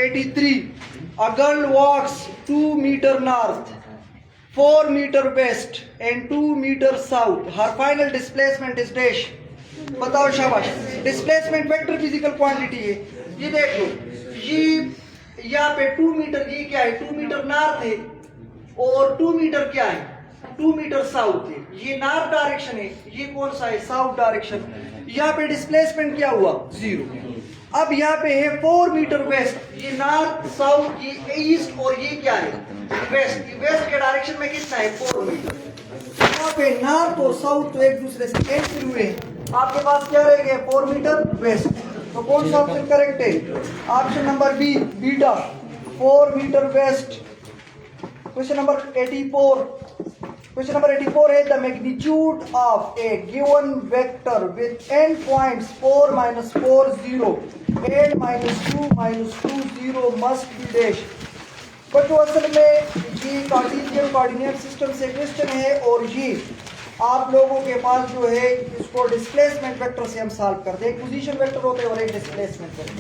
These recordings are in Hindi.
83. A girl walks 2 meter north, 4 meter west and 2 meter south. Her final displacement is dash. बताओ शाबाश। डिस्प्लेसमेंट वेक्टर फिजिकल क्वांटिटी है। ये देख लो, ये यहाँ पे 2 मीटर, ये क्या है 2 मीटर नॉर्थ है और 2 मीटर क्या है 2 मीटर साउथ है। ये नॉर्थ डायरेक्शन है, ये कौन सा है साउथ डायरेक्शन। यहाँ पे डिस्प्लेसमेंट क्या हुआ 0। अब यहाँ पे है 4 मीटर वेस्ट, ये नॉर्थ साउथ, ये ईस्ट और ये क्या है वेस्ट। ये वेस्ट के डायरेक्शन में कितना है 4 मीटर। यहाँ पे नॉर्थ और साउथ तो एक दूसरे से कैंसिल हुए। आपके पास क्या रह गया 4 मीटर वेस्ट। तो कौन सा ऑप्शन करेक्ट है? Option number B beta 4 metre west. Question number 84। Question number 84 is the magnitude of a given vector with end points 4 minus 4 0 and minus 2 minus 2 0 must be dash। बच्चों असल में ये कार्टेशियन कोऑर्डिनेट सिस्टम से क्वेश्चन है और ये आप लोगों के पास जो है इसको डिस्प्लेसमेंट वेक्टर से हम सॉल्व करते हैं। एक पोजीशन वेक्टर होता है और एक डिस्प्लेसमेंट वेक्टर।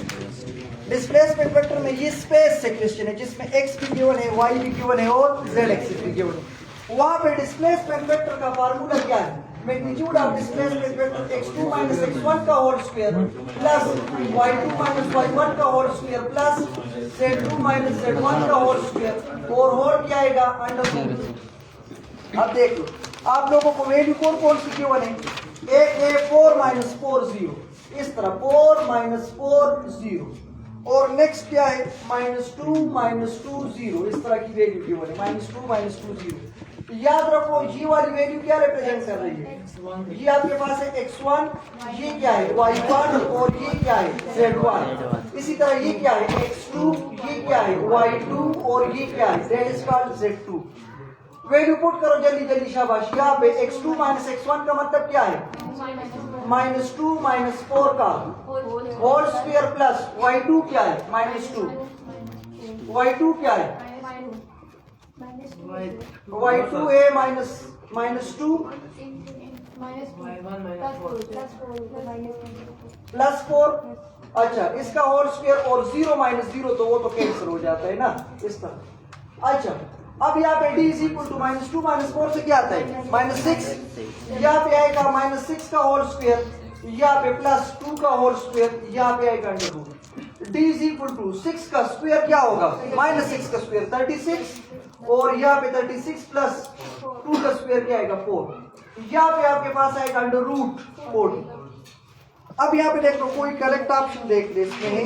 डिस्प्लेसमेंट वेक्टर में ये स्पेस से क्वेश्चन है जिसमें x भी गिवन है, y भी गिवन है और z एक्सिस भी गिवन है। वहां पे डिस्प्लेसमेंट वेक्टर का फार्मूला क्या है? Magnitude of displacement vector x2 minus x1 का whole square plus y2 minus y1 का whole square plus z2 minus z1 का होल स्क्वायर और होल क्या आएगा अंडर रूट। अब देख लो आप लोगों को वैल्यू कौन कौन सी गिवन है। एक है 4 माइनस 4 0, इस तरह 4 माइनस 4 0 और नेक्स्ट क्या है -2 माइनस 2 0, इस तरह की वैल्यू गिवन है -2 माइनस 2 0। याद रखो ये वाली वैल्यू क्या रिप्रेजेंट कर रही है? ये आपके पास है x1, ये क्या है y1 और ये क्या है z1। इसी तरह ये क्या है x2, ये क्या है y2 और ये क्या है that is called z2। Value put करो जल्दी जल्दी शाबाश। यहाँ पे x2 माइनस x1 का मतलब क्या है -2 माइनस 4 का होल स्क्वायर प्लस y2 क्या है -2, y2 क्या है y2 है -2 प्लस 4। अच्छा इसका होल स्क्वायर और 0 माइनस 0 तो वो तो कैंसिल हो जाता है ना इस तरह। अच्छा अब यहाँ पे d is equal to -2 minus 4 से क्या आता है -6। यहाँ पे आएगा -6 का होल स्क्वायर, यहाँ पे प्लस 2 का होल स्क्वायर, यहाँ पे आएगा under root. d is equal to 6 का स्क्वायर क्या होगा -6 का स्क्वायर 36 और यहाँ पे 36 प्लस 2 का स्क्वायर क्या आएगा 4। यहाँ पे आपके पास आएगा अंडर रूट 40। अब यहाँ पे देख लो कोई करेक्ट ऑप्शन देख ले इसमें है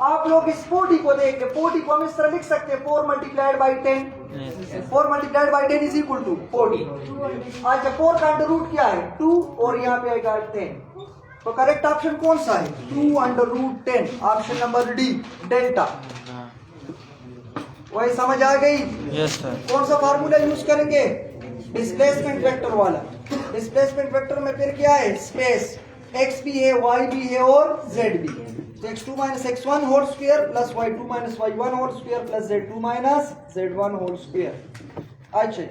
आप लोग इस 40 को देख के 40 को हम इस तरह लिख सकते हैं 4 multiplied by 10। 4 multiplied by 10 is equal to 40। अच्छा 4 का अंडर रूट क्या है 2 और यहाँ पे आएगा 10। तो करेक्ट ऑप्शन कौन सा है 2 under root 10, option number D delta. वही समझ आ गई? Yes sir. कौन सा फार्मूला यूज करेंगे डिस्प्लेसमेंट वेक्टर वाला। डिस्प्लेसमेंट वेक्टर में फिर क्या है स्पेस, x भी है y भी है और z भी। तो x2 minus x1 whole square plus y2 minus y1 whole square plus z2 minus z1 whole square. अच्छा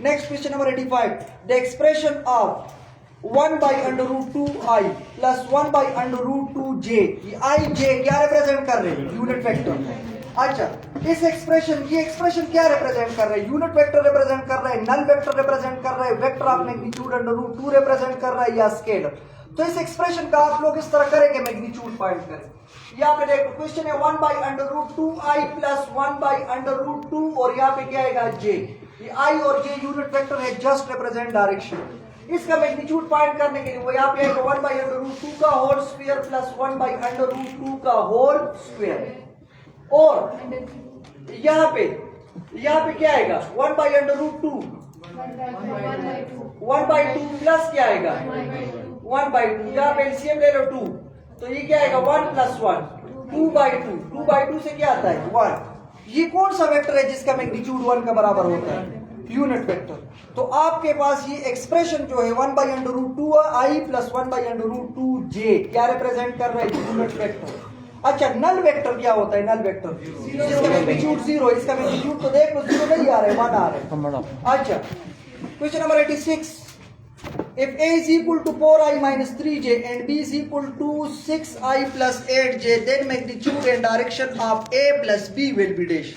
next question number 85। The expression of 1 by under root 2i plus 1 by under root 2j, I J क्या रिप्रेजेंट कर रहे हैं यूनिट वेक्टर। अच्छा इस एक्सप्रेशन, ये एक्सप्रेशन क्या रिप्रेजेंट कर रहे हैं यूनिट वेक्टर रिप्रेजेंट कर रहे हैं, नल वेक्टर रिप्रेजेंट कर रहे हैं, vector of magnitude under root 2 represent कर रहा है या स्केलर। तो इस एक्सप्रेशन का आप लोग इस तरह करेंगे मैग्नीट्यूड फाइंड करें। यहाँ पे देखो क्वेश्चन है 1 by under root 2i plus 1 by under root 2 और यहाँ पे क्या आएगा j। ये i और j यूनिट वेक्टर है जस्ट रिप्रेजेंट डायरेक्शन। इसका मैग्नीट्यूड फाइंड करने के लिए वो यहाँ पे आएगा 1 बाई अंडर रूट 2 का whole square plus 1 by under root 2 का होल स्क्वायर और यहाँ पे क्या आएगा 1 by under root 2 1 by 2 plus क्या आएगा 1 बाई 2, यहाँ पे एलसीएम ले लो 2 तो ये क्या आएगा 1 प्लस 1 2 बाई 2 से क्या आता है 1। ये कौन सा वेक्टर है जिसका मैग्नीट्यूड 1 का बराबर होता है यूनिट वेक्टर। तो आपके पास ये एक्सप्रेशन जो है 1 by under root 2i plus 1 by under root 2j क्या रिप्रेजेंट कर रहा है यूनिट वेक्टर। अच्छा नल वेक्टर क्या होता है नल वेक्टर जिसका मैग्नीट्यूड 0, इसका मैग्नीट्यूड तो देख लो 0 नहीं आ रहा है 1 आ रहा है। अच्छा question number 86। If A is equal to 4i minus 3j and B is equal to 6i plus 8j, then magnitude and direction of A plus B will be dash.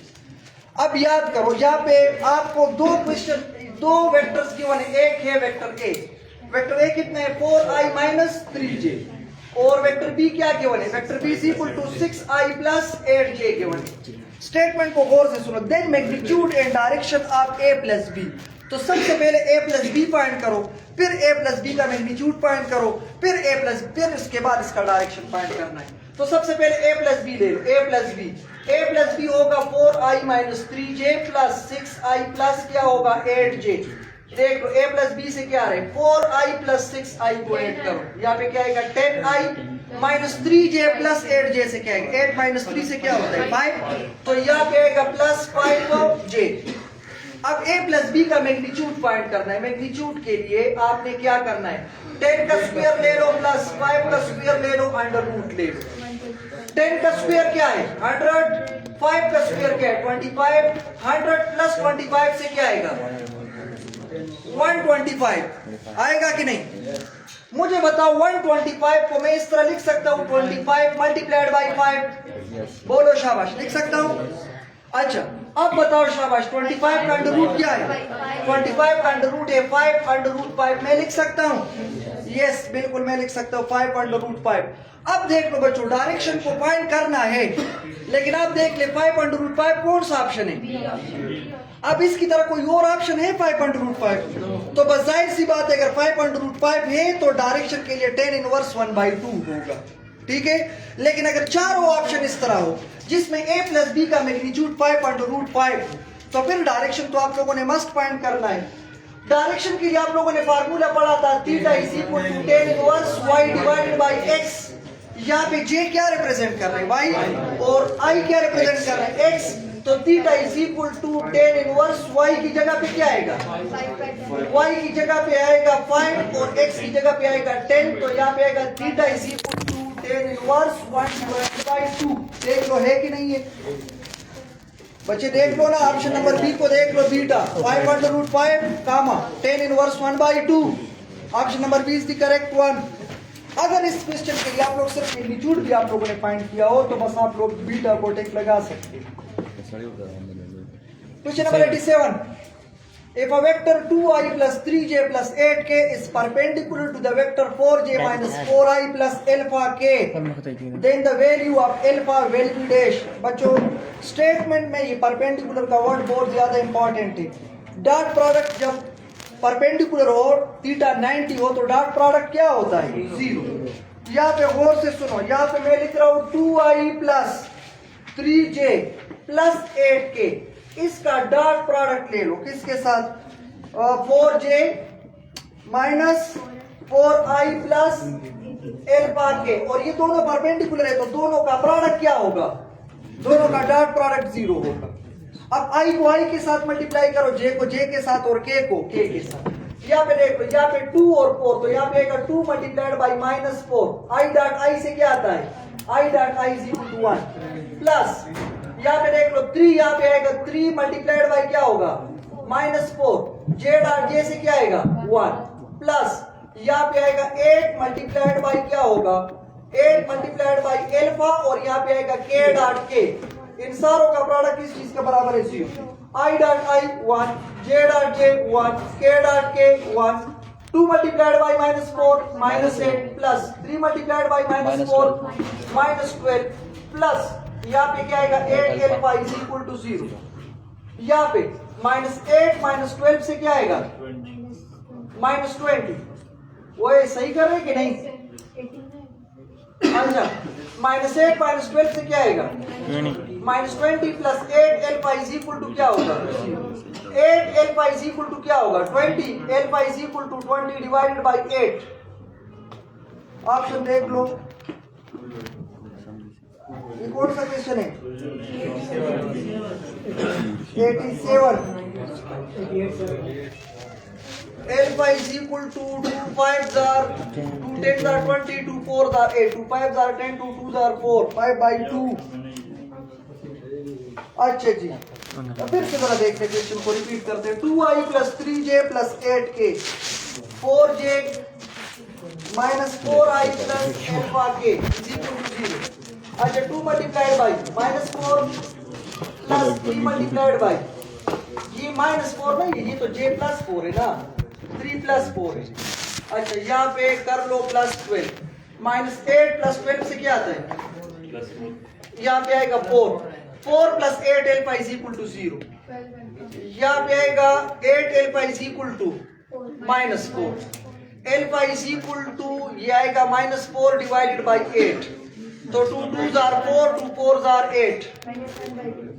अब याद करो, यहाँ पे आपको दो वेक्टर्स गिवन है। एक है वेक्टर A, वेक्टर A कितना है 4i minus 3j, और वेक्टर B क्या गिवन है, vector B is equal to 6i plus 8j given है। स्टेटमेंट को गौर से सुनो। Then magnitude and direction of A plus B, तो सबसे पहले A प्लस बी फाइंड करो, फिर A प्लस बी का मैग्नीट्यूड फाइंड करो, फिर इसके बाद इसका डायरेक्शन फाइंड करना है। तो सबसे पहले A प्लस बी ले लो। A प्लस बी होगा 4i minus 3j plus 6i plus क्या होगा 8j। देख लो A प्लस बी से क्या आ रहा है 4i प्लस 6i को ऐड करो, यहाँ पे क्या आएगा 10i minus 3j plus 8j से क्या आएगा 8 माइनस 3 से क्या होता है 5, तो यहाँ पे आएगा प्लस 5j। अब A प्लस बी का मैग्नीट्यूड फाइंड करना है। मैग्नीट्यूड के लिए आपने क्या करना है 10 का स्क्वायर ले लो प्लस 5 का स्क्वायर ले लो अंडर रूट ले लो। 10 का स्क्वायर क्या है 100, 5 का स्क्वायर क्या है 25, 100 प्लस 25 से क्या आएगा 125 आएगा कि नहीं। मुझे बताओ 125 को मैं इस तरह लिख सकता हूँ 25 मल्टीप्लाइड बाई 5, बोलो शाबाश, लिख सकता हूँ। अच्छा अब बताओ शाबाश 25 का अंडर रूट क्या है 25 का अंडर रूट है 5 अंडर रूट 5, मैं लिख सकता हूँ यस बिल्कुल मैं लिख सकता हूँ 5 अंडर रूट 5। अब देख लो बच्चों डायरेक्शन को फाइंड करना है, लेकिन अब देख ले 5 अंडर रूट 5 कौन सा ऑप्शन है। अब इसकी तरह कोई और ऑप्शन है 5 अंडर रूट 5, तो बस जाहिर सी बात है अगर 5 अंडर रूट 5 है तो डायरेक्शन के लिए 10 इनवर्स 1/2 होगा, ठीक है। लेकिन अगर चारों ऑप्शन इस तरह हो जिसमें A प्लस बी का मैग्नीट्यूड 5 अंडर रूट 5, तो फिर डायरेक्शन तो आप लोगों ने मस्ट फाइंड करना है। डायरेक्शन के लिए आप लोगों ने फार्मूला पढ़ा था theta is equal to 10 inverse y divided by x। यहाँ पे J क्या रिप्रेजेंट कर रहे हैं y और I क्या रिप्रेजेंट कर रहे हैं x, तो theta is equal to 10 inverse y की जगह पे क्या आएगा y की जगह पे आएगा 5 और x की जगह पे आएगा 10, तो यहाँ पे आएगा theta is equal to 10 inverse 1/2। देख लो है कि नहीं है बच्चे, देख लो ना ऑप्शन नंबर बी को देख लो, beta 5 under root 5 comma 10 inverse 1/2, option number B is the correct one. अगर इस क्वेश्चन के लिए आप लोग सिर्फ मैग्नीट्यूड भी आप लोगों ने फाइंड किया हो तो बस आप लोग बीटा को टिक लगा सकते हैं। Question number 87, if a vector 2i plus 3j plus 8k is perpendicular to the vector 4j minus 4i plus alpha k, then the value of alpha will be dash। बच्चों स्टेटमेंट में ये परपेंडिकुलर का वर्ड बहुत ज्यादा इंपॉर्टेंट है। डॉट प्रोडक्ट जब परपेंडिकुलर हो थीटा 90 हो तो डॉट प्रोडक्ट क्या होता है 0। यहाँ पे गौर से सुनो, यहाँ पे मैं लिख रहा हूँ 2i plus 3j plus 8k, इसका डॉट प्रोडक्ट ले लो किसके साथ 4j minus 4i plus alpha के, और ये दोनों परपेंडिकुलर है तो दोनों का प्रोडक्ट क्या होगा, दोनों का डॉट प्रोडक्ट 0 होगा। अब i को i के साथ मल्टीप्लाई करो, j को j के साथ और k को k के साथ। यहाँ पे देखो यहाँ पे 2 और 4, तो यहाँ पे आएगा 2 multiplied by -4, i dot i से क्या आता है i dot i is equal to 1 plus यहाँ पे देख लो 3, यहाँ पे आएगा 3 मल्टीप्लाइड बाई क्या होगा -4, j डॉट j से क्या आएगा 1 प्लस यहाँ पे आएगा 8 मल्टीप्लाइड बाई क्या होगा 8 मल्टीप्लाइड बाई एल्फा, और यहाँ पे आएगा k डॉट k। इन सारों का प्रोडक्ट किस चीज के बराबर है 0। i dot i 1, j dot j 1, k dot k 1, 2 multiplied by -4 -8 plus 3 multiplied by -4 -12 plus यहाँ पे क्या आएगा 8 एल्फा इज इक्वल टू 0। यहाँ पे -8 -12 से क्या आएगा -20। वो सही कर रहे कि नहीं? अच्छा -8 -12 से क्या आएगा -20 plus 8 alpha is equal to क्या होगा 8 एल्फा इज इक्वल टू क्या होगा 20, alpha is equal to 20 divided by 8। Option देख लो, ये कौन सा क्वेश्चन है 87। Alpha is equal to 2 5s are 2 10s are 20, 2 4s are 8, 2 5s are 10, 2 2s are 4, 5/2। अच्छा जी, तो फिर से जरा देखते क्वेश्चन को रिपीट करते हैं। 2i plus 3j plus 8k 4j minus 4i plus alpha k is equal to 0. अच्छा 2 multiplied by minus 4 plus 3 multiplied by ये minus 4 नहीं, ये तो j plus 4 है ना, 3 plus 4 है. अच्छा यहाँ पे कर लो plus 12 minus 8 plus 12 से क्या आता है, यहाँ पे आएगा 4 plus 8 alpha is equal to 0. यहाँ पे आएगा 8 alpha is equal to minus 4. alpha is equal to ये आएगा minus 4 divided by 8. तो 2 2s are 4, 2 4s are 8.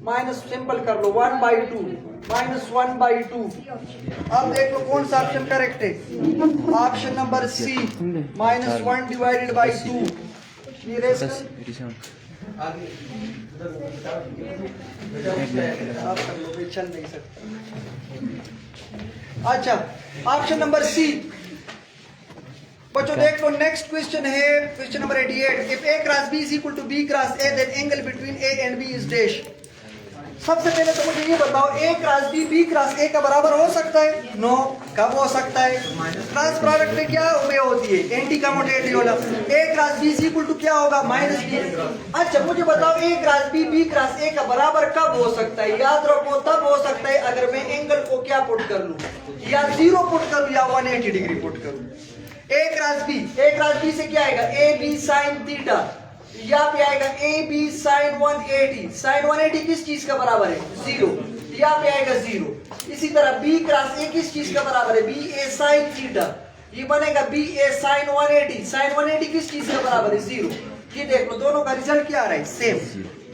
Minus simple कर लो 1 by 2 minus 1 by 2. अब देख लो कौन सा ऑप्शन करेक्ट है. Option number C minus 1 divided by 2. ये रेस आप कर लो, भी चल नहीं सकता. अच्छा ऑप्शन नंबर सी. बच्चों देख लो नेक्स्ट क्वेश्चन है question number 88. If a cross b is equal to b cross a then angle between a and b is dash. सबसे पहले तो मुझे ये बताओ a cross b cross a का बराबर हो सकता है? नो. कब हो सकता है? क्रॉस प्रोडक्ट में क्या उपयोग होती है? एंटी कम्यूटेटिव वाला. a cross b is equal to क्या होगा? Minus b. अच्छा मुझे बताओ a cross b cross a का बराबर कब हो सकता है? याद रखो तब हो सकता है अगर मैं एंगल को क्या पुट कर लूं, या 0 पुट कर लूं या 180 डिग्री पुट करूं. a क्रॉस b से क्या आएगा? a b sin theta. यहाँ पे आएगा a b sin 180. sin 180 किस चीज का बराबर है? 0. यहाँ पे आएगा 0. इसी तरह b क्रॉस a किस चीज का बराबर है? b a sin theta. ये बनेगा b a sin 180. sin 180 किस चीज का बराबर है? 0. ये देख लो दोनों का रिजल्ट क्या आ रहा है? सेम.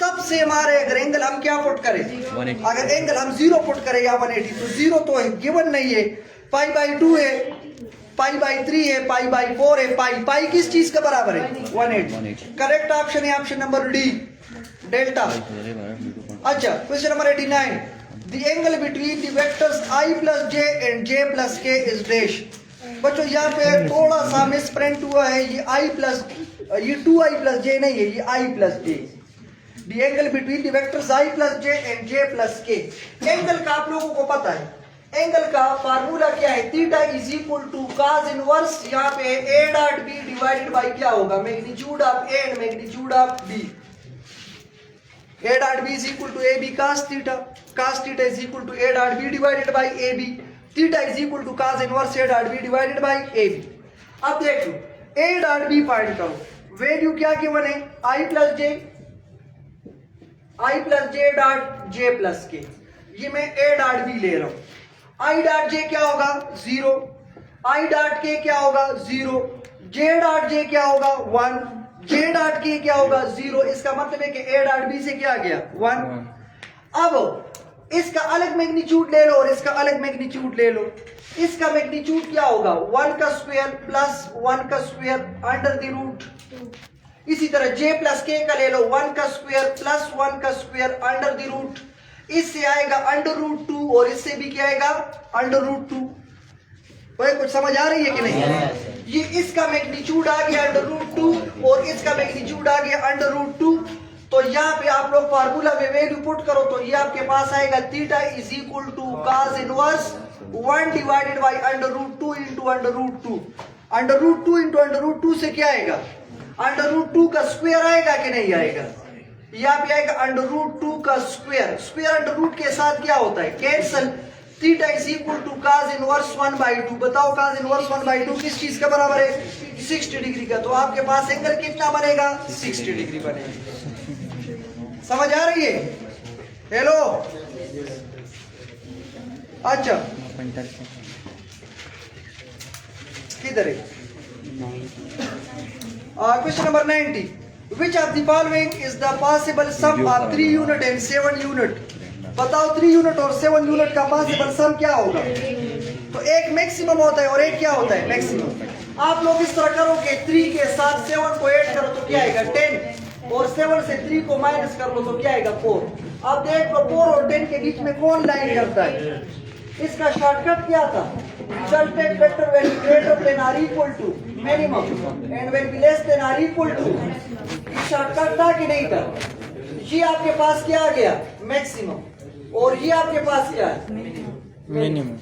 तब सेम आ रहा है अगर एंगल हम क्या पुट करें. अगर एंगल हम 0 पुट करें या 180 तो 0 तो है गिवन नहीं है. पाई बाई 2 है, पाई बाई 3 है, पाई बाई 4 है. पाई किस चीज का बराबर है? 180. करेक्ट ऑप्शन है ऑप्शन नंबर डी डेल्टा. अच्छा question number 89. The angle between the vectors i plus j and j plus k is dash. बच्चों यहाँ पे थोड़ा सा मिसप्रिंट हुआ है. ये i plus ये 2i plus j नहीं है, ये i plus j. The angle between the vectors i plus j and j plus k. Angle का आप लोगों को पता है. एंगल का फार्मूला क्या है? Theta is equal to cos inverse यहाँ पे a dot b divided by क्या होगा? Magnitude of a and magnitude of b. a dot b is equal to ab cos theta. cos theta is equal to a dot b divided by ab. Theta is equal to cos inverse a dot b divided by ab. अब देख लो a डॉट b फाइंड करो. वैल्यू क्या गिवन है? i plus j dot j plus k. ये मैं a डॉट b ले रहा हूं. i डॉट j क्या होगा? 0. i डॉट k क्या होगा? 0. j डॉट j क्या होगा? 1. j डॉट k क्या होगा? 0. इसका मतलब है कि a डॉट b से क्या आ गया? 1. अब इसका अलग मैग्नीट्यूड ले लो और इसका अलग मैग्नीट्यूड ले लो. इसका मैग्नीट्यूड क्या होगा? 1 का स्क्वायर प्लस 1 का स्क्वायर अंडर द रूट. इसी तरह j प्लस k का ले लो. 1 का स्क्वायर प्लस 1 का स्क्वायर अंडर द रूट. इससे आएगा अंडर रूट 2 और इससे भी क्या आएगा? Under root 2. भाई कुछ समझ आ रही है कि नहीं? ये इसका मैग्नीट्यूड आ गया अंडर रूट 2 और इसका मैग्नीट्यूड आ गया अंडर रूट 2. तो यहाँ पे आप लोग फार्मूला में वैल्यू पुट करो तो ये आपके पास आएगा theta is equal to cos inverse 1 divided by under root 2 into under root 2. Under root 2 into under root 2 से क्या आएगा? अंडर रूट 2 का स्क्वायर आएगा कि नहीं आएगा? यहाँ पे आएगा अंडर रूट 2 का स्क्वायर. स्क्वायर अंडर रूट के साथ क्या होता है? Cancel. Theta is equal to cos inverse 1 by 2. बताओ cos इनवर्स 1 by 2 किस चीज का बराबर है? 60 डिग्री का. तो आपके पास एंगल कितना बनेगा? 60 डिग्री बनेगा. समझ आ रही है? हेलो. अच्छा किधर है? Question number 90. Which of the following is the possible sum of 3 unit and 7 unit? बताओ 3 यूनिट और 7 यूनिट का पॉसिबल सम क्या होगा? तो एक मैक्सिमम होता है और एक क्या होता है? मैक्सिमम. आप लोग इस तरह करो कि 3 के साथ 7 को ऐड करो तो क्या आएगा? 10. और 7 से 3 को माइनस कर लो तो क्या आएगा? 4. अब देख लो 4 और 10 के बीच में कौन लाइन करता है? इसका शॉर्टकट क्या था? Resultant vector when greater than और equal to minimum and when less than और इक्वल टू. शॉर्टकट था कि नहीं था? ये आपके पास क्या आ गया? मैक्सिमम. और ये आपके पास क्या है? मिनिमम.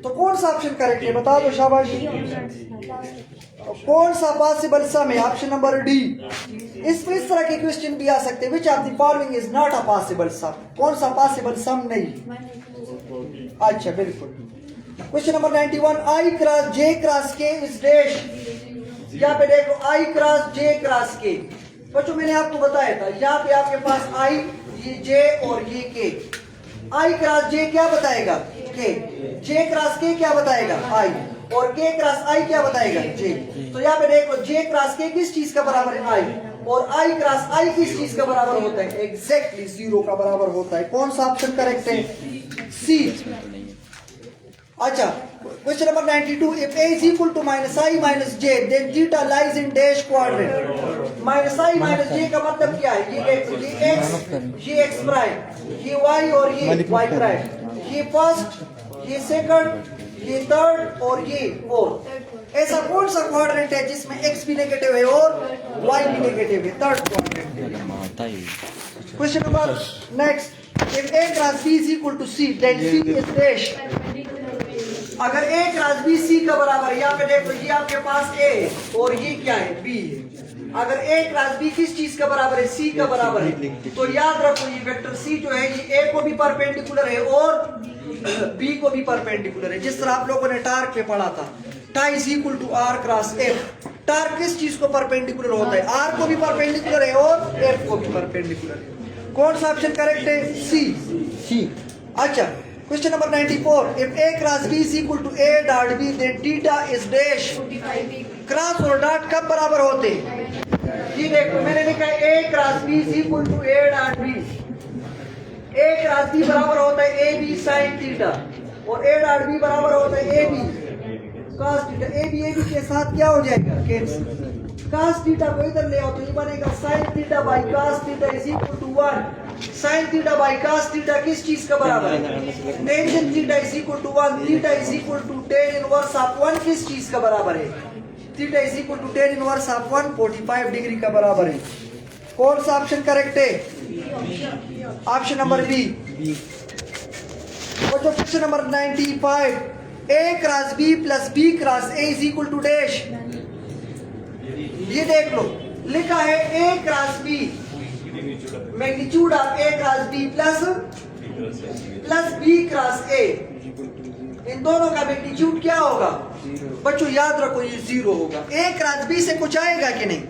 तो कौन सा ऑप्शन करेक्ट है बता दो शाबाश। कौन सा पॉसिबल सम है? Option number D. इसमें इस तरह के क्वेश्चन भी आ सकते हैं, which of the following is not a possible sum. कौन सा पॉसिबल सम नहीं? अच्छा बिल्कुल। Question number 91, I cross J cross K is dash. यहाँ पे देखो आई क्रॉस जे क्रॉस के। बच्चों मैंने आपको बताया था, यहाँ पे आपके पास आई, ये जे और ये के। आई क्रॉस जे क्या बताएगा? के। जे क्रॉस के क्या बताएगा? आई। और के क्रॉस आई क्या बताएगा? जे। तो यहाँ पे देखो जे क्रॉस के किस चीज का बराबर है? आई। और आई क्रॉस आई किस चीज का बराबर होता है? एग्जैक्टली 0 का बराबर होता है। कौन सा ऑप्शन करेक्ट है? सी। अच्छा question number 92, if a is equal to minus I minus j then theta lies in dash quadrant। minus I minus j का मतलब क्या है? ये x, ये x प्राइम, ये y और ये y प्राइम, ये फर्स्ट, ये सेकंड, ये थर्ड और ये फोर्थ। ऐसा कौन सा क्वाड्रेंट है जिसमें x भी नेगेटिव है और y भी नेगेटिव है? Third quadrant. Question number next, if a cross b is equal to c then c is dash। अगर a क्रॉस b c का बराबर है, यहाँ पे देखो ये आपके पास a और ये क्या है? b है। अगर a क्रॉस b किस चीज का बराबर है? c का बराबर है। तो याद रखो ये वेक्टर c जो है ये a को भी परपेंडिकुलर है और b को भी परपेंडिकुलर है। जिस तरह आप लोगों ने टार्क पे पढ़ा था, tau is equal to r cross f। Torque किस चीज को परपेंडिकुलर होता है? r को भी परपेंडिकुलर है और f को भी परपेंडिकुलर है। कौन सा ऑप्शन करेक्ट है? सी। अच्छा question number 94, if a cross b is equal to a dot b then theta is dash। Cross और डॉट कब बराबर होते हैं? ये देखो मैंने लिखा है a cross b is equal to a dot b। a cross b बराबर होता है a b sin थीटा और a dot b बराबर होता है a b cos theta. a b के साथ क्या हो जाएगा? कैंसिल। cos थीटा को इधर ले आओ तो ये बनेगा sin theta by cos theta is equal to 1। sin theta by cos theta किस चीज का बराबर है? Tangent theta is equal to 1। Theta is equal to tan inverse of 1 किस चीज का बराबर है? Theta is equal to tan inverse of 1 45 degree का बराबर है। कौन सा ऑप्शन करेक्ट है? Option number B. और जो question number 95, a cross b plus b cross a is equal to dash. ये देख लो लिखा है a cross b, magnitude of a cross b plus b cross a। इन दोनों का मैग्नीट्यूड क्या होगा? बच्चों याद रखो ये 0 होगा। a क्रॉस b से कुछ आएगा कि नहीं?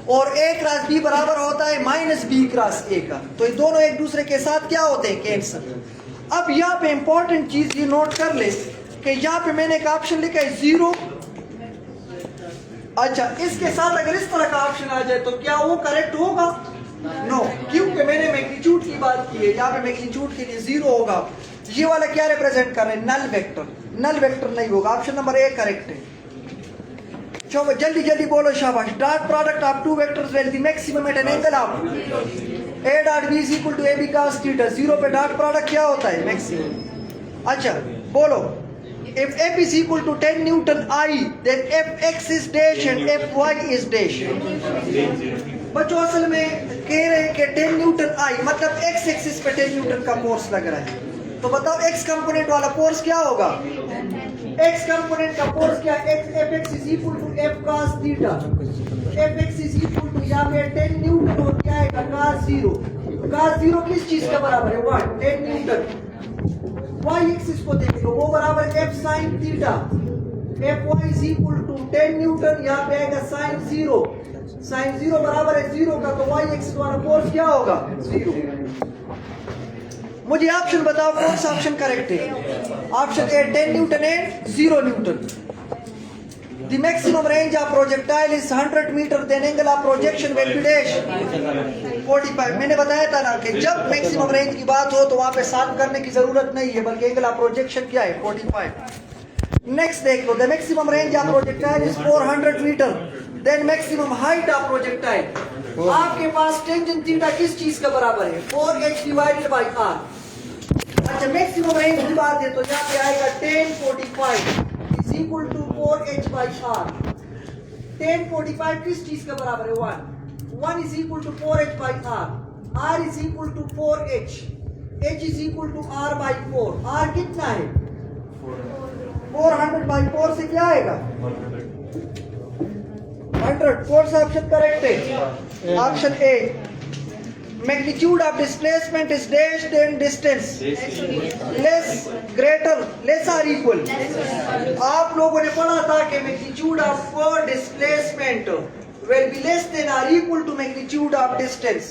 और a क्रॉस b बराबर होता है माइनस b क्रॉस a का। तो ये दोनों एक दूसरे के साथ क्या होते हैं? कैंसिल। अब यहाँ पे इंपॉर्टेंट चीज ये नोट कर ले कि यहाँ पे मैंने एक ऑप्शन लिखा है 0। अच्छा इसके साथ अगर इस तरह का ऑप्शन आ जाए तो क्या वो करेक्ट होगा? नो, क्योंकि मैंने मैग्नीट्यूड की बात की है। यहाँ पे मैग्नीट्यूड के लिए 0 होगा। ये वाला क्या रिप्रेजेंट कर रहे हैं? Null vector. नल वेक्टर नहीं होगा। ऑप्शन नंबर ए करेक्ट है। चलो जल्दी जल्दी बोलो शाबाश। Dot product of two vectors will be maximum at an angle of a dot b is equal to ab cos theta. 0 पे डॉट प्रोडक्ट क्या होता है? मैक्सिमम। अच्छा बोलो, if f is equal to 10 Newton I then fx is dash and fy is dash। बच्चों असल में कह रहे हैं कि 10 न्यूटन I मतलब x एक्सिस पे 10 न्यूटन का फोर्स लग रहा है। तो बताओ x कंपोनेंट वाला फोर्स क्या होगा? x कंपोनेंट का फोर्स क्या है? fx is equal to f cos theta. fx is equal to यहाँ पे 10 न्यूटन और क्या आएगा? cos 0। cos 0 किस चीज का बराबर है? 1 10 न्यूटन। y एक्सिस को देख लो, वो बराबर f sin theta. fy is equal to 10 Newton, यहाँ पे आएगा sin 0। sin 0 बराबर है 0 का, तो y एक्सिस वाला फोर्स क्या होगा? 0। मुझे ऑप्शन बताओ कौन सा ऑप्शन करेक्ट है? Option A 10 Newton and 0 Newton. The maximum range of projectile is 100 meter, then angle of projection will be dash 45। मैंने बताया था ना कि जब मैक्सिमम रेंज की बात हो तो वहां पे सॉल्व करने की जरूरत नहीं है, बल्कि एंगल ऑफ प्रोजेक्शन क्या है? 45। नेक्स्ट देख लो, the maximum range of projectile is 400 metre, then maximum height of projectile. आपके पास टेंजेंट थीटा किस चीज का बराबर है? 4h divided by r। अच्छा मैक्सिमम रेंज की बात है तो यहाँ पे आएगा 1045 is equal to 4h by r। 1045 किस चीज का बराबर है? 1 is equal to 4h by r। r is equal to 4h। h is equal to r by 4। r कितना है? 400 बाई 4 से क्या आएगा 100। कौन सा ऑप्शन करेक्ट है? Option A. Magnitude of displacement is dashed in distance less greater less or equal. आप लोगों ने पढ़ा था कि magnitude of displacement will be less than or equal to magnitude of distance।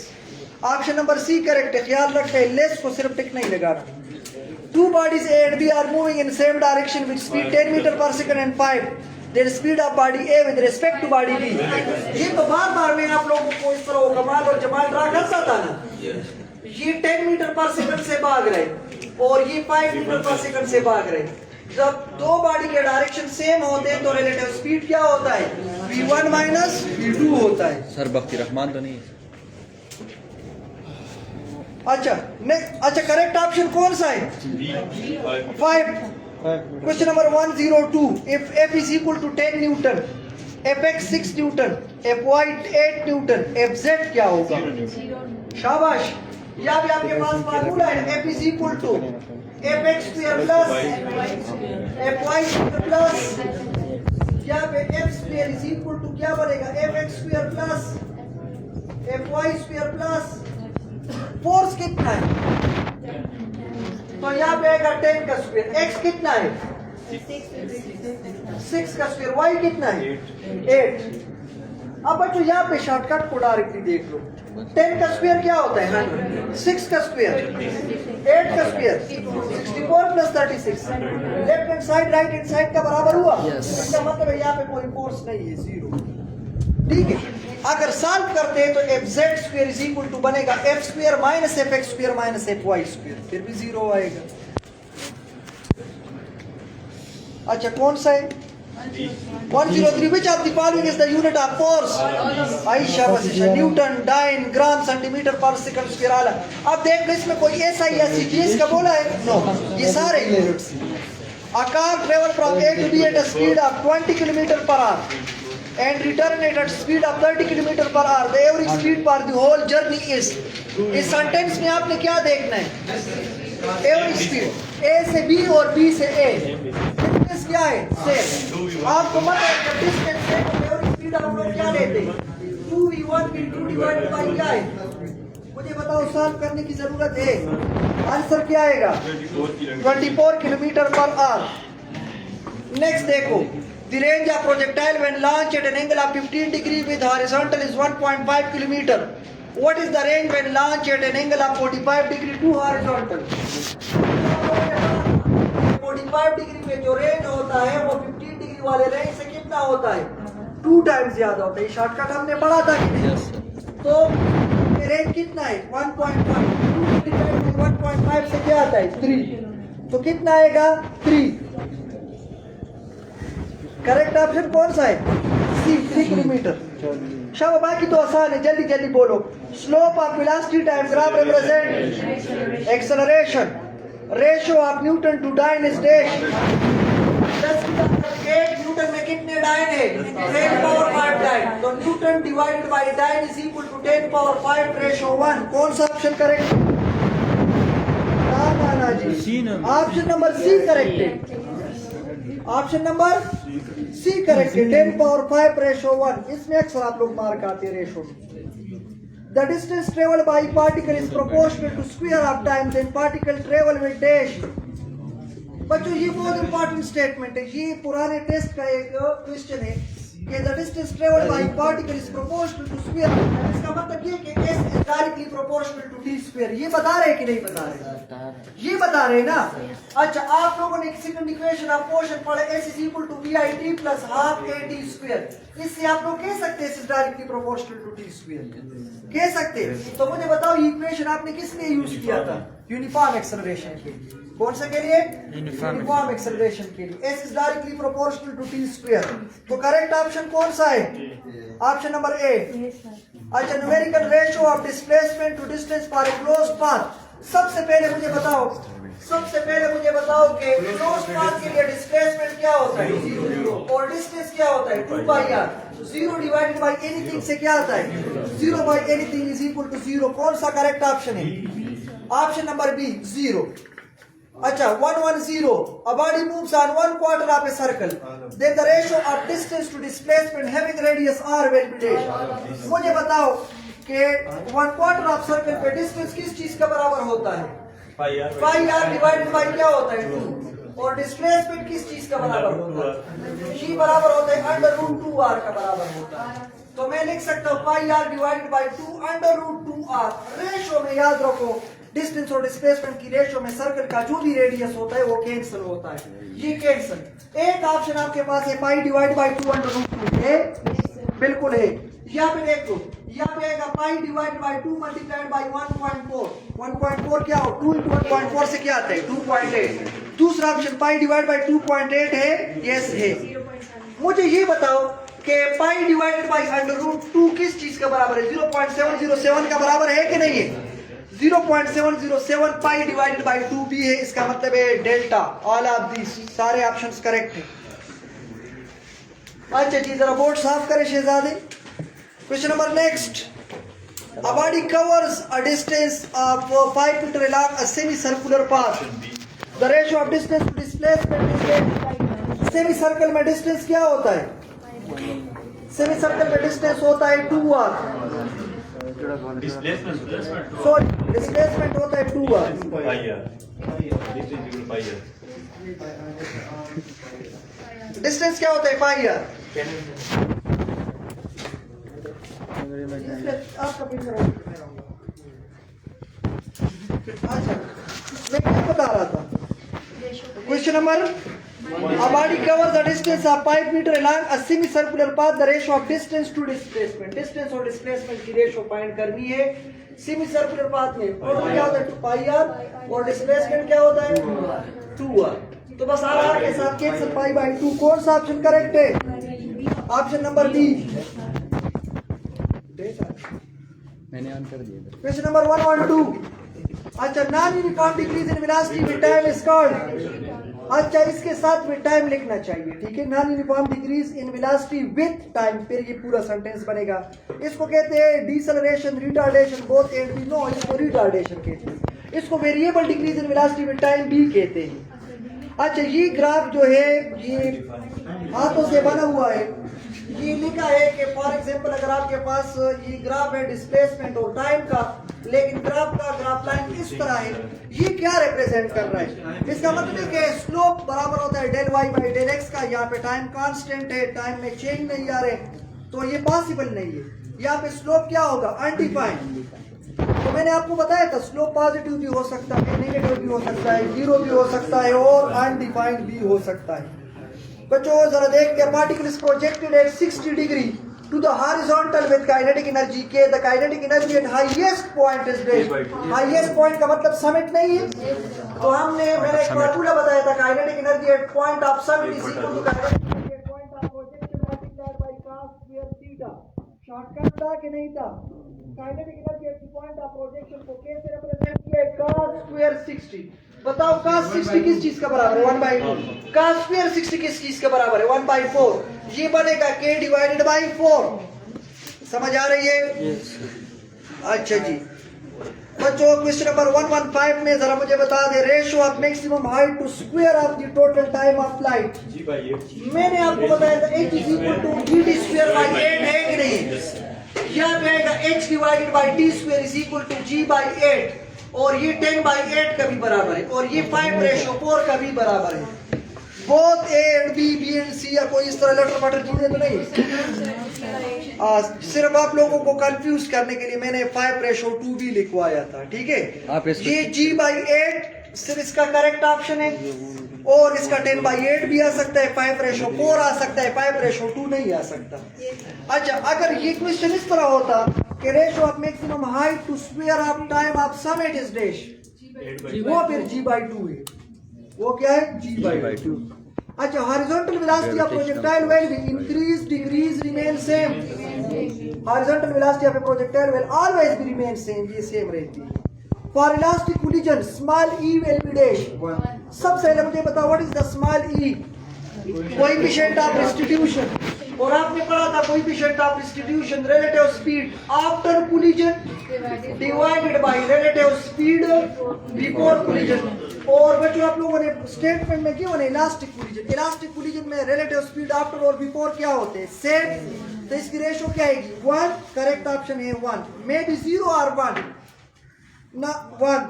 Option number C correct है। ख्याल रखें लेस को सिर्फ टिक नहीं लगाना। Two bodies A and B are moving in the same direction with speed 10 meter per second and 5 their speed of body A with respect to body B। ये तो बार बार मैं आप लोगों को इस तरह कमाल और जमाल ड्रा करता था ना। ये 10 मीटर पर सेकंड से भाग रहे और ये 5 मीटर पर सेकंड से भाग रहे। जब दो बॉडी के डायरेक्शन सेम होते हैं तो रिलेटिव स्पीड क्या होता है? v1 माइनस v2 होता है। सर बख्ती रहमान तो नहीं है। अच्छा करेक्ट ऑप्शन कौन सा है? 5। Question number 102। If F is equal to 10 newton, Fx 6 newton, Fy 8 newton, Fz क्या होगा? शाबाश। या भी आपके पास फार्मूला है F is equal to Fx square plus Fy square plus यहाँ पे F square is equal to क्या बनेगा? Fx square plus Fy square plus force कितना है? तो यहाँ पे आएगा 10 का स्क्वायर। x कितना है? 6 का स्क्वायर। y कितना है? 8। अब बच्चों यहाँ पे शॉर्टकट को डायरेक्टली देख लो। 10 का स्क्वायर क्या होता है? 6 का स्क्वायर 8 का square 64 plus 36। Left hand side right hand side का बराबर हुआ। इसका मतलब है यहाँ पे कोई फोर्स नहीं है, जीरो। ठीक है। अगर सॉल्व करते हैं तो Fz square is equal to बनेगा F square minus Fx square minus Fy square, फिर भी जीरो आएगा। अच्छा कौन सा है? 103। Which of the following is the unit of force? Ayesha newton, dyne, gram, centimetre पर सेकंड स्क्वायर आला। अब देख लो इसमें कोई ऐसा या चीज का बोला है? नो, ये सारे units. A car travel from A to B at a speed of 20 km per hour and return at a speed of 30 km per hour. The average speed for the whole journey is। इस सेंटेंस में आपने क्या देखना है? एवरेज स्पीड A से B और B से A। डिस्टेंस क्या है? सेम। आपको पता है जब डिस्टेंस है तो एवरेज स्पीड आप लोग क्या लेते हैं? 2v1 v2 डिवाइडेड बाय क्या है? मुझे बताओ, सॉल्व करने की जरूरत है। आंसर क्या आएगा? 24 किलोमीटर पर आवर। नेक्स्ट देखो, the range of projectile when launched at an angle of 15 degree with horizontal is 1.5 kilometer. What is the range when launched at an angle of 45 degree to horizontal? 45 degree में जो रेंज होता है वो 15 डिग्री वाले रेंज से कितना होता है? 2 टाइम्स ज्यादा होता है। शॉर्टकट हमने पढ़ा था कि नहीं? तो रेंज कितना है? 1.5। 1.5 से क्या आता है? 3। तो कितना आएगा? 3। करेक्ट ऑप्शन कौन सा है? C, 3 kilometre. शाबाश, बाकी तो आसान है, जल्दी जल्दी बोलो। Slope of velocity time graph represent acceleration. Ratio of newton to dyne is dash. 8 newton में कितने डाइन है? 10 पावर 5 डाइन। तो newton divided by dyne is equal to 10 power 5 ratio 1। कौन सा ऑप्शन करेक्ट? ना जी, ऑप्शन नंबर सी करेक्ट है। ऑप्शन नंबर सी करेक्ट है। 10 पावर 5 रेशो 1। इसमें अक्सर आप लोग मार्क आते हैं ratio. The distance travel by particle is proportional to square of time then particle travel with dash. बच्चों ये बहुत इंपॉर्टेंट स्टेटमेंट है। ये पुराने टेस्ट का एक क्वेश्चन है कि the distance travel by particle is proportional to square. इसका मतलब ये कि s is directly proportional to t square. ये बता रहे कि नहीं बता रहे? ये बता रहे ना। अच्छा, आप लोगों ने सेकंड इक्वेशन ऑफ मोशन पढ़े s is equal to vit plus half at square. इससे आप लोग कह सकते हैं s is directly proportional to t square, कह सकते हैं। तो मुझे बताओ ये इक्वेशन आपने किस लिए यूज किया था? यूनिफॉर्म एक्सेलरेशन के लिए। कौन सा के लिए? यूनिफॉर्म एक्सेलरेशन के लिए। s is directly proportional to t square. तो करेक्ट ऑप्शन कौन सा है? Option number A. अच्छा, numerical ratio of displacement to distance for a closed path. सबसे पहले मुझे बताओ कि क्लोज्ड पाथ के लिए डिस्प्लेसमेंट क्या होता है? 0 और डिस्टेंस क्या होता है? 2πr। 0 डिवाइडेड बाय एनीथिंग से क्या आता है? 0 by anything is equal to 0। कौन सा करेक्ट ऑप्शन है? Option number B, 0। अच्छा 110, a body moves on 1/4 of a circle, then the ratio of distance to displacement having radius r will be dash. मुझे बताओ कि 1/4 ऑफ सर्कल पे डिस्टेंस किस चीज का बराबर होता है? पाई आर डिवाइडेड बाई क्या होता है? 2। और डिस्प्लेसमेंट किस चीज का बराबर होता है? जी बराबर होता है √2r का बराबर होता है। तो मैं लिख सकता हूँ pi R divided by 2 √2r। Ratio में याद रखो, डिस्टेंस और डिस्प्लेसमेंट की रेशियो में सर्कल का जो भी रेडियस होता है वो कैंसिल होता है। ये कैंसिल। एक ऑप्शन आपके पास है पाई डिवाइड बाई 2 √2 है, बिल्कुल है। यहाँ पे देख लो, यहाँ पे आएगा pi divide by 2 multiplied by 1.4। 1.4 क्या हो? 2 × 1.4 से क्या आता है? 2.8। दूसरा ऑप्शन पाई डिवाइड बाई 2.8 है, यस है। मुझे ये बताओ कि पाई डिवाइडेड बाई √2 किस चीज का बराबर है? 0.707 का बराबर है कि नहीं है? 0.707 पाई डिवाइडेड बाई 2 भी है, इसका मतलब है डेल्टा। ऑल ऑफ दिस सारे ऑप्शंस करेक्ट है। अच्छा जी, जरा बोर्ड साफ करें शहजादे। Question number next. A body covers a distance of 5 meter along a semicircular path. The ratio of distance to displacement is given. Semicircle में distance क्या होता है? Semicircle में distance होता है 2r. Displacement होता है 2r. Distance क्या होता है? पाई r. आपका अच्छा, मैं क्या बता रहा था? Question number, a body covers the distance of 5 meter along a semicircular path. The ratio of distance to displacement, distance और displacement की रेशियो फाइंड करनी है। सेमीसर्कुलर पाथ में टोटल क्या होता है? पाई आर, और डिस्प्लेसमेंट क्या होता है? 2r। तो बस आर के साथ कैंसिल, पाई बाई 2। कौन सा ऑप्शन करेक्ट है? Option number B. मैंने ऑन कर दिया। Question number 112। अच्छा, non uniform decrease in velocity with time is called. अच्छा, इसके साथ विद टाइम लिखना चाहिए, ठीक है। Non uniform decrease in velocity with time, फिर ये पूरा सेंटेंस बनेगा। इसको कहते हैं deceleration, retardation, both and B. No, इसको रिटार्डेशन कहते हैं। इसको variable decrease in velocity with time भी कहते हैं। अच्छा, ये ग्राफ जो है ये हाथों से बना हुआ है। ये लिखा है कि फॉर एग्जांपल अगर आपके पास ये ग्राफ है डिस्प्लेसमेंट और टाइम का, लेकिन ग्राफ लाइन इस तरह है, ये क्या रिप्रेजेंट कर रहा है? इसका मतलब है कि स्लोप बराबर होता है del Y by del X का। यहाँ पे टाइम कांस्टेंट है, टाइम में चेंज नहीं आ रहे, तो ये पॉसिबल नहीं है। यहाँ पे स्लोप क्या होगा? अनडिफाइंड। तो मैंने आपको बताया था स्लोप पॉजिटिव भी हो सकता है, नेगेटिव भी हो सकता है, जीरो भी हो सकता है और अनडिफाइंड भी हो सकता है। बच्चों जरा देख के, particle is projected at 60 degree to the horizontal with kinetic energy के। The kinetic energy at highest point is this. Highest point का मतलब समिट नहीं है। तो मैंने एक फार्मूला बताया था, kinetic energy at point of summit is equal to kinetic energy at point of projection multiplied by cos square theta. Shortcut था कि नहीं था? Kinetic energy at point of projection को कैसे रिप्रेजेंट किया है? cos square 60। बताओ cos 60 किस चीज का बराबर है? 1/4। cos स्क्वायर 60 किस चीज का बराबर है? 1/4। ये बनेगा k डिवाइडेड बाई 4। समझ आ रही है? अच्छा जी बच्चों, क्वेश्चन नंबर 115 में जरा मुझे बता दे, ratio of maximum height to square of the total time of light. मैंने आपको बताया था h is equal to gt square by 8 है कि नहीं? यहाँ पे आएगा h divided by t square is equal to g by 8, और ये 10/8 का भी बराबर है, और ये 5:4 का भी बराबर है। Both A and B, B and C, या कोई इस तरह लेटर मटर चीजें तो नहीं। सिर्फ आप लोगों को कंफ्यूज करने के लिए मैंने 5:2 भी लिखवाया था, ठीक है। ये g/8 सिर्फ इसका करेक्ट ऑप्शन है, और इसका 10/8 भी आ सकता है, 5:4 आ सकता है, 5:2 नहीं आ सकता। अच्छा, अगर ये क्वेश्चन इस तरह होता कि ratio of maximum height to square of time of summit is dash, वो फिर g/2 है। वो क्या है? g/2। अच्छा, horizontal velocity of projectile will be increase, decrease, remain same. Horizontal velocity of projectile will always be remain same, ये सेम रहती है। For elastic collision small e will be dash. सबसे पहले मुझे बताओ what is the small e? Coefficient of distribution. और आपने पढ़ा था coefficient of distribution relative speed after collision divided by relative speed before collision. और बच्चों आप लोगों ने स्टेटमेंट में क्या होना इलास्टिक कोलिजन में रिलेटिव स्पीड आफ्टर और बिफोर क्या होते हैं सेम, तो इसकी रेशो क्या आएगी 1, करेक्ट ऑप्शन है 1, मे बी 0 और 1 ना 1,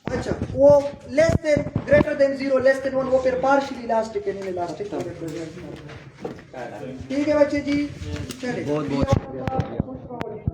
अच्छा वो less than greater than 0 less than 1 वो फिर पार्शियली इलास्टिक है नहीं इलास्टिक। ठीक है बच्चे जी, चलिए बहुत बहुत शुक्रिया।